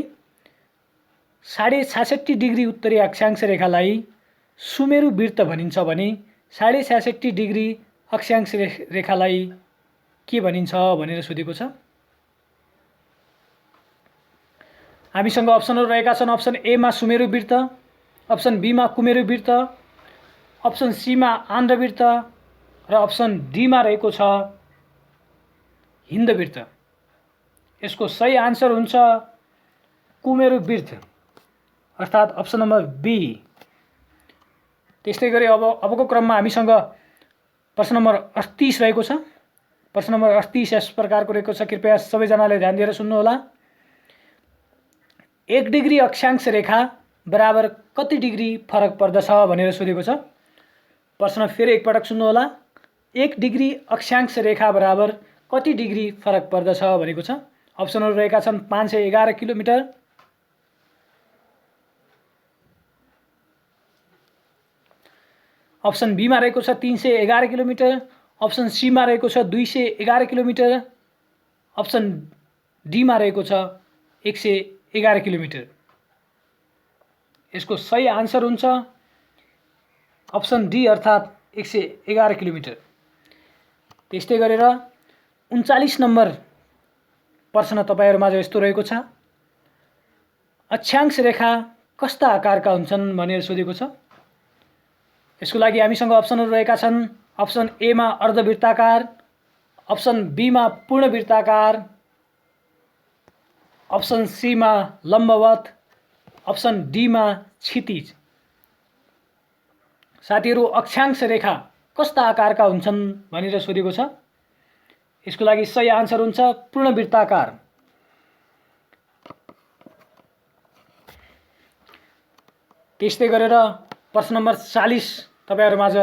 A: 66.5 डिग्री उत्तरी अक्षांश रेखालाई सुमेरु वृत्त भनिन्छ भने 66.5 डिग्री अक्षांश रेखालाई के भनिन्छ भनेर सोधेको छ। हामीसँग अप्सनहरू रहेका छन्। अप्सन ए मा सुमेरु वृत्त, अप्सन बी मा कुमेरु वृत्त, अप्सन सी मा आन्ध्र वृत्त र अप्सन डी मा रहेको छ हिन्द वृत्त। यसको सही आन्सर हुन्छ कुमेरु वृत्त अर्थात् अप्सन नम्बर बी। त्यस्तै गरी अबको क्रममा हामीसँग प्रश्न नम्बर 38 रहेको छ। प्रश्न नम्बर 38 यस प्रकारको रहेको छ। कृपया सबैजनाले ध्यान दिएर सुन्नुहोला। 1 डिग्री अक्षांश रेखा बराबर कति डिग्री फरक पर्दछ भनेर सोधेको छ। प्रश्न फेरि एकपटक सुन्नुहोला। 1 डिग्री अक्षांश रेखा बराबर कति डिग्री फरक पर्दछ भनेको छ। अप्सनहरू रहेका छन् 511 किलोमिटर, अप्सन बीमा रहेको छ 311 किलोमिटर, अप्सन सीमा रहेको छ 211 किलोमिटर, अप्सन डीमा रहेको छ 111 किलोमिटर। यसको सही आन्सर हुन्छ अप्सन डी अर्थात् 111 किलोमिटर। त्यस्तै गरेर 39 नम्बर प्रश्न तपाईहरुमाझ यस्तो रहेको छ, अक्षांश रेखा कस्ता आकारका हुन्छन् भनेर सोधेको छ। यसको लागि हामीसँग अप्सनहरु रहेका छन्। अप्सन ए मा अर्धवृत्ताकार, अप्सन बी मा पूर्णवृत्ताकार, अप्सन सी मा लम्बवत, अप्सन डी मा क्षितिज। साथीहरु अक्षांश रेखा कस्ता आकारका हुन्छन् भनेर सोधेको छ। यसको लागि सही आन्सर हुन्छ पूर्णवृत्ताकार। त्यस्तै गरेर प्रश्न नम्बर 40 तपाईहरुमाझ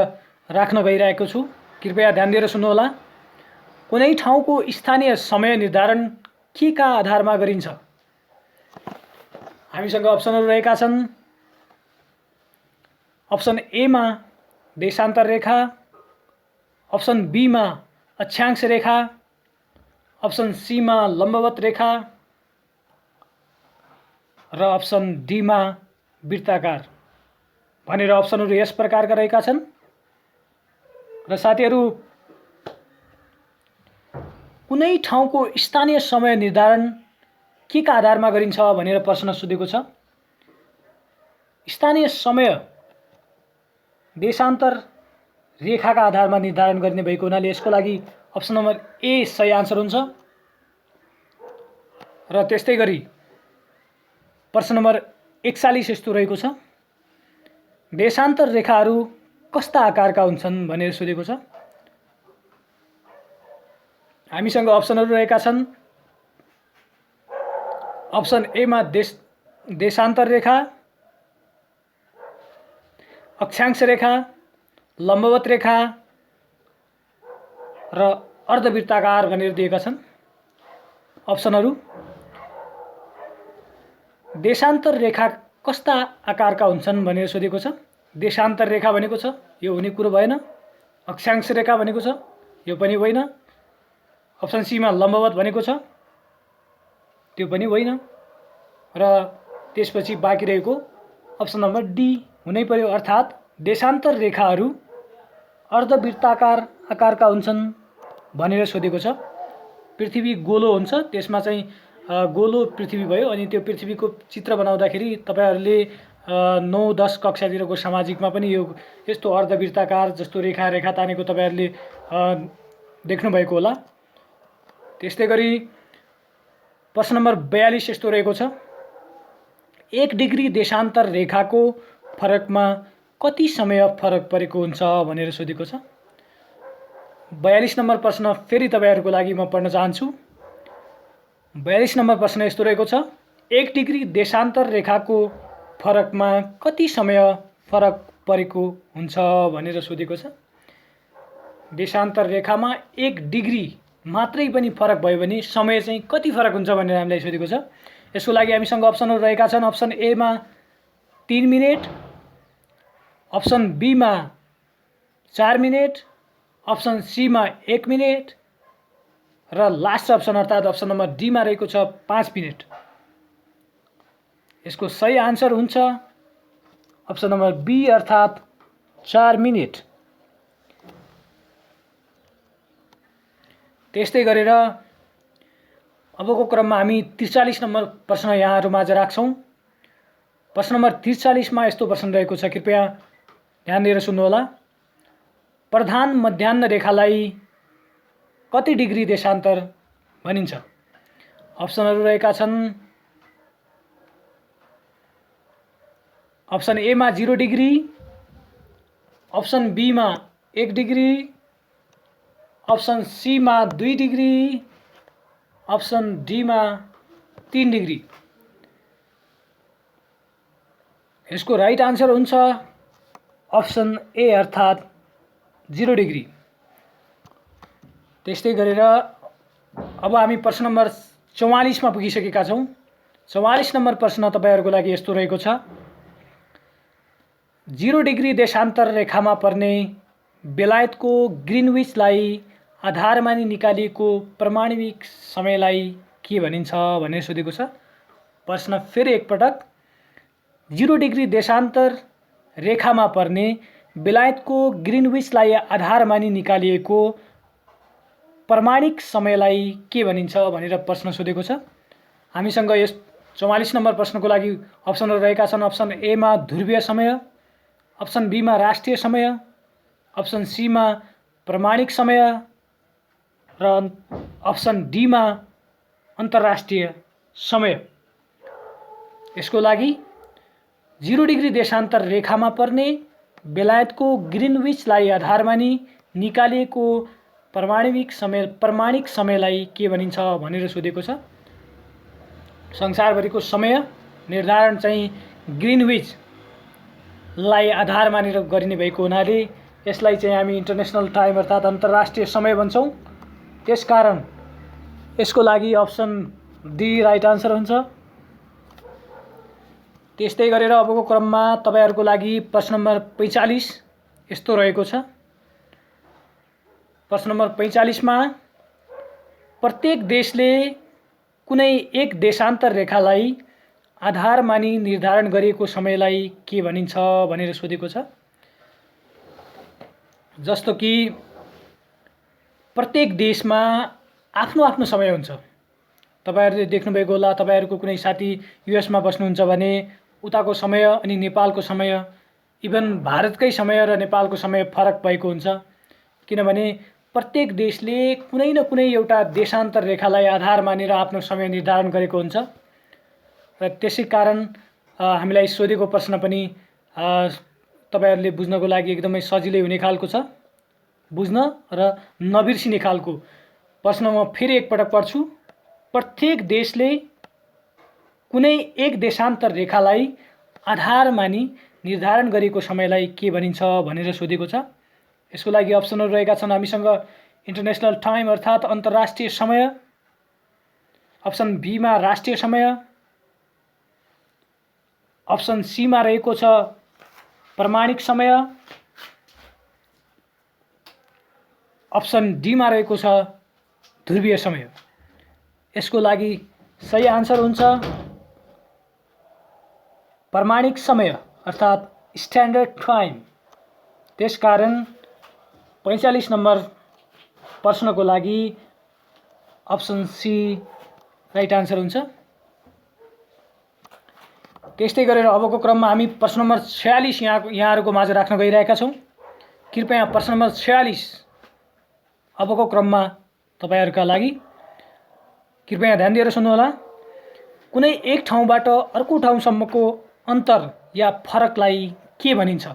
A: राख्न गइरहेको छु। कृपया ध्यान दिएर सुन्नुहोला। कुनै ठाउँको स्थानीय समय निर्धारण के का आधारमा गरिन्छ? हामीसँग अप्सनहरु रहेका छन्। अप्सन ए मा देशान्तर रेखा, अप्सन बी मा अक्षांश रेखा, अप्सन सी मा लम्बवत रेखा र अप्सन डी मा वृत्ताकार भनेर अप्सनहरु यस प्रकारका रहेका छन्। र साथीहरु कुनै ठाउँको स्थानीय समय निर्धारण के का आधारमा गरिन्छ भनेर प्रश्न सोधेको छ। स्थानीय समय देशान्तर रेखाका आधारमा निर्धारण गर्ने भएको हुनाले यसको लागि अप्सन नम्बर ए सही आन्सर हुन्छ। र त्यस्तै गरी प्रश्न नम्बर 41 यस्तो रहेको छ, देशान्तर रेखाहरू कस्ता आकारका हुन्छन् भनेर सोधेको छ। हामीसँग अप्सनहरु रहेका छन्। अप्सन ए मा देशान्तर रेखा, अक्षांश रेखा, लम्बवत रेखा र अर्धवृत्ताकार भनेर दिएका छन् अप्सनहरु। देशान्तर रेखा कस्ता आकारका हुन्छन् भनेर सोधेको छ। देशान्तर रेखा भनेको छ यो हुने कुरो भएन। अक्षांश रेखा भनेको छ यो पनि होइन। अप्सन सी मा लम्बवत भनेको छ त्यो पनि होइन। र त्यसपछि बाँकी रहेको अप्सन नम्बर डी हुनै पर्यो, अर्थात् देशान्तर रेखाहरू अर्धवृत्ताकार आकारका हुन्छन् भनेर सोधेको छ। पृथ्वी गोलो हुन्छ, त्यसमा चाहिँ गोलो पृथ्वी भयो। अनि त्यो पृथ्वीको चित्र बनाउँदाखेरि तपाईहरुले 9-10 कक्षातिरको सामाजिकमा पनि यो यस्तो अर्धवृत्ताकार जस्तो रेखा तानेको तपाईहरुले देख्नु भएको होला। त्यस्तै गरी प्रश्न नम्बर 42 यस्तो रहेको छ, 1 डिग्री देशान्तर रेखाको फरकमा कति समय फरक परेको हुन्छ भनेर सोधेको छ। 42 नम्बर प्रश्न फेरि तपाईहरुको लागि म पढ्न चाहन्छु। 42 नम्बर प्रश्न यस्तो रहेको छ, 1 डिग्री देशान्तर रेखाको फरकमा कति समय फरक परेको हुन्छ भनेर सोधेको छ। देशान्तर रेखामा 1 डिग्री मात्रै पनि फरक भयो भने समय चाहिँ कति फरक हुन्छ भनेर हामीलाई सोधेको छ। यसको लागि हामीसँग अप्सनहरु रहेका छन्। अप्सन ए मा 3 मिनेट, अप्सन बी मा 4 मिनेट, अप्सन सी मा 1 मिनेट र लास्ट अप्सन अर्थात् अप्सन नम्बर डी मा रहेको छ 5 मिनेट। यसको सही आन्सर हुन्छ अप्सन नम्बर बी अर्थात् 4 मिनेट। त्यस्तै गरेर अबको क्रममा हामी 43 नम्बर प्रश्न यहाँहरुमाझ राख्छौं। प्रश्न नम्बर 43 मा यस्तो प्रश्न रहेको छ, कृपया ध्यान दिएर सुन्नुहोला। प्रधान मध्याह्न रेखालाई कति डिग्री देशान्तर भनिन्छ? अप्सनहरु रहेका छन्। अप्सन ए मा 0 डिग्री, अप्सन बी मा 1 डिग्री, अप्सन सी मा 2 डिग्री, अप्सन डी मा 3 डिग्री। यसको राइट आन्सर हुन्छ अप्सन ए अर्थात् 0 डिग्री। त्यस्तै गरेर अब हामी प्रश्न नम्बर 44 मा पुगिसकेका छौं। 44 नम्बर प्रश्न तपाईहरुको लागि यस्तो रहेको छ, 0 डिग्री देशान्तर रेखामा पर्ने बेलायतको ग्रिनविचलाई आधार मानी निकालिएको प्रामाणिक समयलाई के भनिन्छ भनेर सोधेको छ। प्रश्न फेरि एकपटक, 0 डिग्री देशान्तर रेखामा पर्ने बेलायतको ग्रिनविचलाई आधार मानी निकालिएको प्रामाणिक समयलाई के भनिन्छ भनेर प्रश्न सोधेको छ। हामीसँग यस 44 नम्बर प्रश्नको लागि अप्सनहरू रहेका छन्। अप्सन ए मा ध्रुवीय समय, अप्सन बी मा राष्ट्रिय समय, अप्सन सी मा प्रामाणिक समय र अप्सन डी मा अन्तर्राष्ट्रिय समय। यसको लागि 0 डिग्री देशान्तर रेखामा पर्ने बेलायतको ग्रिनविचलाई आधार मानी निकालिएको प्रामाणिक समयलाई के भनिन्छ भनेर सोधेको छ। संसारभरिको समय निर्धारण चाहिँ ग्रिनविचलाई आधार मानेर गरिने भएको हुनाले यसलाई चाहिँ हामी इन्टरनेसनल टाइम अर्थात् अन्तर्राष्ट्रिय समय भन्छौँ। त्यसकारण यसको लागि अप्सन डी राइट आन्सर हुन्छ। त्यस्तै गरेर अबको क्रममा तपाईहरुको लागि प्रश्न नम्बर 45 यस्तो रहेको छ। प्रश्न नम्बर 45 मा प्रत्येक देशले कुनै एक देशान्तर रेखालाई आधार मानी निर्धारण गरिएको समयलाई के भनिन्छ भनेर सोधेको छ। जस्तो कि प्रत्येक देशमा आफ्नो आफ्नो समय हुन्छ। तपाईहरुले देख्नुभएको होला, तपाईहरुको कुनै साथी युएस मा बस्नुहुन्छ भने उताको समय अनि नेपालको समय, इभन भारतकै समय र नेपालको समय फरक भएको हुन्छ। किनभने प्रत्येक देशले कुनै न कुनै एउटा देशान्तर रेखालाई आधार मानेर आफ्नो समय निर्धारण गरेको हुन्छ र त्यसै कारण हामीलाई सोधेको प्रश्न पनि तपाईहरुले बुझ्नको लागि एकदमै सजिलै हुने खालको छ, बुझ्न र नबिर्सिने खालको। प्रश्न म फेरि एकपटक पढ्छु। प्रत्येक देशले कुनै एक देशान्तर रेखालाई आधार मानी निर्धारण गरेको समयलाई के भनिन्छ भनेर सोधेको छ। यसको लागि अप्सनहरू रहेका छन् हामीसँग इन्टरनेसनल टाइम अर्थात् अन्तर्राष्ट्रिय समय, अप्सन बी मा राष्ट्रिय समय, अप्सन सी मा रहेको छ प्रामाणिक समय, अप्सन डी मा रहेको छ ध्रुवीय समय। यसको लागि सही आन्सर हुन्छ प्रामाणिक समय अर्थात् स्ट्यान्डर्ड टाइम। त्यसकारण 45 नम्बर प्रश्नको लागि अप्सन सी राइट आन्सर हुन्छ। त्यस्तै गरेर अबको क्रममा हामी प्रश्न नम्बर 46 यहाँहरुको माझ राख्न गइरहेका छौं। कृपया प्रश्न नम्बर 46 अबको क्रममा तपाईहरुका लागि कृपया ध्यान दिएर सुन्नुहोला। कुनै एक ठाउँबाट अर्को ठाउँसम्मको अन्तर या फरकलाई के भनिन्छ?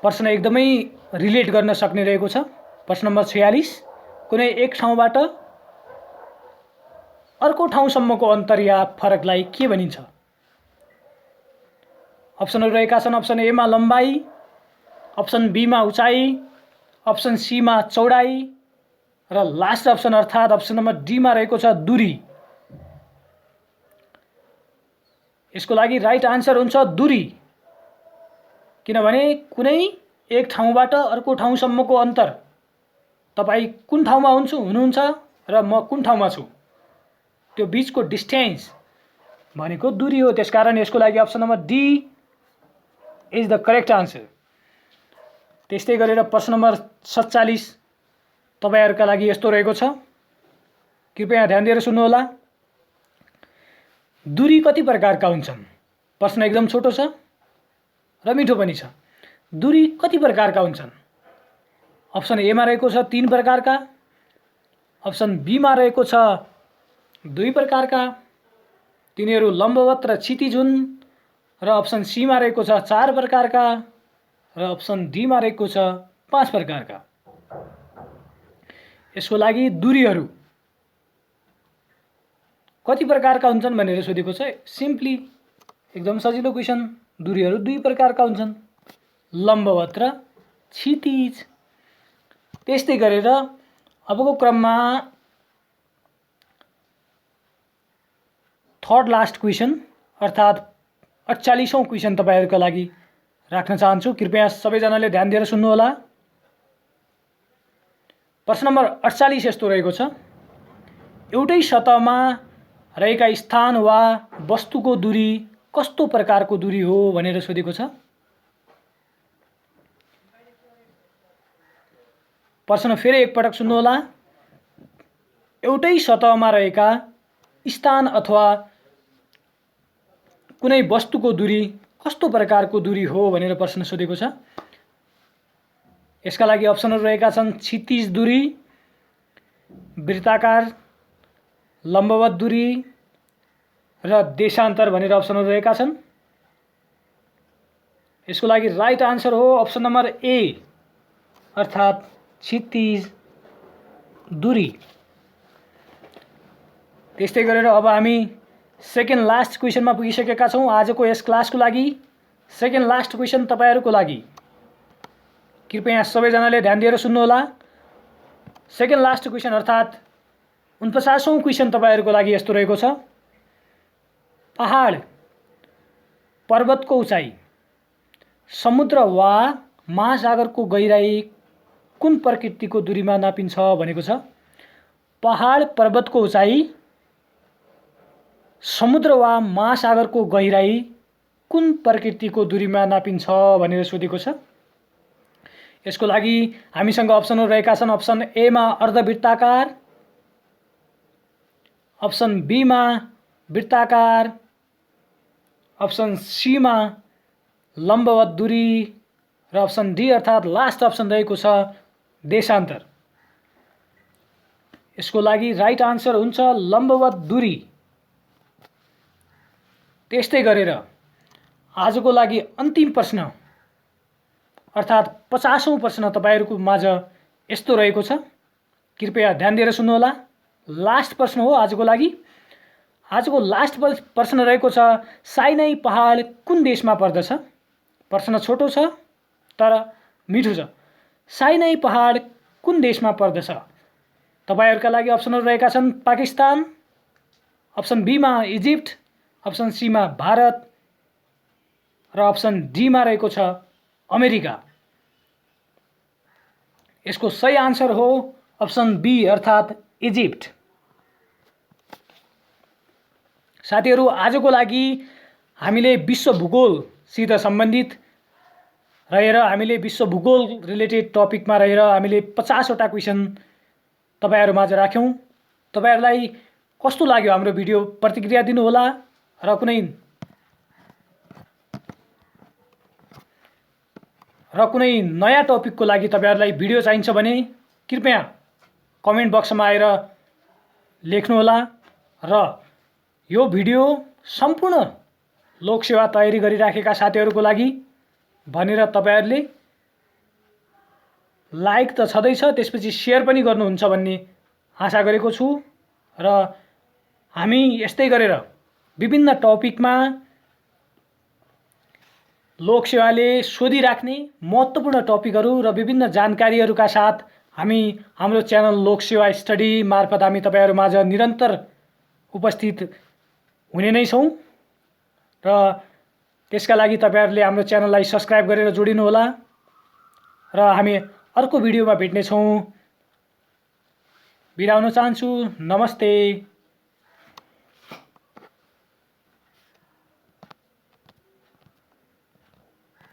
A: प्रश्न एकदमै रिलेट गर्न सक्ने रहेको छ। प्रश्न नम्बर 46 कुनै एक ठाउँबाट अर्को ठाउँसम्मको अन्तर या फरकलाई के भनिन्छ? अप्सनहरू रहेका छन्। अप्सन ए मा लम्बाई, अप्सन बी मा उचाइ, अप्सन सी मा चौडाइ र लास्ट अप्सन अर्थात् अप्सन नम्बर डी मा रहेको छ दूरी। यसको लागि राइट आन्सर हुन्छ दूरी। किनभने कुनै एक ठाउँबाट अर्को ठाउँसम्मको अन्तर, तपाई कुन ठाउँमा हुनुहुन्छ र म कुन ठाउँमा छु, त्यो बीचको डिस्टेन्स भनेको दूरी हो। त्यसकारण यसको लागि option number D is the correct answer. त्यस्तै गरेर प्रश्न नम्बर 47 तपाईहरुका लागि यस्तो रहेको छ। कृपया ध्यान दिएर सुन्नुहोला। दूरी कति प्रकारका हुन्छन्? प्रश्न एकदम छोटो छ र मिठो पनि छ। दूरी कति प्रकारका हुन्छन्? अप्सन ए मा रहेको छ 3 प्रकारका, अप्सन बी मा रहेको छ 2 प्रकारका, तिनीहरू लम्बवत र क्षितिज हुन्, र अप्सन सी मा रहेको छ 4 प्रकारका, र अप्सन डी मा रहेको छ 5 प्रकारका। यसको लागि दूरीहरू कति प्रकारका हुन्छन् भनेर सोधेको छ। सिम्पली एकदम सजिलो क्वेशन। दूरीहरू 2 प्रकारका हुन्छन्, लम्बवत र क्षितिज। त्यस्तै गरेर अबको क्रममा थर्ड लास्ट क्वेशन अर्थात् 48औं क्वेसन तपाईहरुका लागि राख्न चाहन्छु। कृपया सबैजनाले ध्यान दिएर सुन्नुहोला। प्रश्न नम्बर 48 यस्तो रहेको छ, एउटै सतहमा रहेका स्थान वा वस्तुको दूरी कस्तो प्रकारको दूरी हो भनेर सोधेको छ। प्रश्न फेरि एकपटक सुन्नुहोला। एउटै सतहमा रहेका स्थान अथवा कुनै वस्तुको दूरी कस्तो प्रकारको दूरी हो भनेर प्रश्न सोधेको छ। यसका लागि अप्सनहरु रहेका छन् क्षितिज दूरी, वृत्ताकार, लम्बवत दूरी र देशान्तर भनेर अप्सनहरु रहेका छन्। यसको लागि राइट आन्सर हो अप्सन नम्बर ए अर्थात् क्षितिज दूरी। त्यस्तै गरेर अब हामी सेकेन्ड लास्ट क्वेसनमा पुगिसकेका छौं। आजको यस क्लासको लागि सेकेन्ड लास्ट क्वेसन तपाईहरुको लागि। कृपया सबैजनाले ध्यान दिएर सुन्नुहोला। सेकेन्ड लास्ट क्वेसन अर्थात् 49औं क्वेसन तपाईहरुको लागि यस्तो रहेको छ, पहाड, पर्वतको उचाइ, समुद्र वा महासागरको गहिराई कुन प्रकृतिको दूरीमा नापिन्छ भनेको छ। पहाड, पर्वतको उचाइ, समुद्र वा महासागरको गहिराई कुन प्रकृतिको दूरीमा नापिन्छ भनेर सोधेको छ। यसको लागि हामीसँग अप्सनहरु रहेका छन्। अप्सन ए मा अर्धवृत्ताकार, अप्सन बी मा वृत्ताकार, अप्सन सी मा लम्बवत दूरी र अप्सन डी अर्थात् लास्ट अप्सन रहेको छ देशान्तर। यसको लागि राइट आन्सर हुन्छ लम्बवत दूरी। त्यस्तै गरेर आजको लागि अन्तिम प्रश्न अर्थात् 50औं प्रश्न तपाईहरुको माझ यस्तो रहेको छ। कृपया ध्यान दिएर सुन्नुहोला। लास्ट प्रश्न हो आजको लागि। आजको लास्ट प्रश्न रहेको छ, साइनाई पहाड कुन देशमा पर्दछ। प्रश्न छोटो छ तर मिठो छ। साइनाई पहाड कुन देशमा पर्दछ। तपाईहरुका लागि अप्सनहरु रहेका छन् पाकिस्तान, अप्सन बी मा इजिप्ट, अप्सन सी मा भारत र अप्सन डी मा रहेको छ अमेरिका। यसको सही आन्सर हो अप्सन बी अर्थात् इजिप्ट। साथीहरु, आजको लागि हामीले विश्व भूगोलसित सम्बन्धित रहेर हामीले विश्व भूगोल रिलेटेड टपिकमा रहेर हामीले 50 वटा क्वेसन तपाईहरु माझ राख्यौं। तपाईहरुलाई कस्तो लाग्यो हाम्रो भिडियो प्रतिक्रिया दिनुहोला र कुनै नयाँ टपिकको लागि तपाईहरुलाई भिडियो चाहिन्छ भने कृपया कमेन्ट बक्समा आएर लेख्नुहोला र यो भिडियो सम्पूर्ण लोकसेवा तयारी गरिराखेका साथीहरुको लागि भनेर तपाईहरुले लाइक त छँदैछ, त्यसपछि शेयर पनि गर्नुहुन्छ भन्ने आशा गरेको छु र हामी यस्तै गरेर विभिन्न टपिकमा लोकसेवाले सोधिराख्ने महत्त्वपूर्ण टपिकहरू र विभिन्न जानकारीहरूका साथ हामी हाम्रो च्यानल लोकसेवा स्टडी मार्फत हामी तपाईहरु माझ निरन्तर उपस्थित हुने नै छौं र त्यसका लागि तपाईहरुले हाम्रो च्यानललाई सब्स्क्राइब गरेर जोडिनु होला र हामी अर्को भिडियोमा भेट्ने छौं। बिदा हुन चाहन्छु। नमस्ते।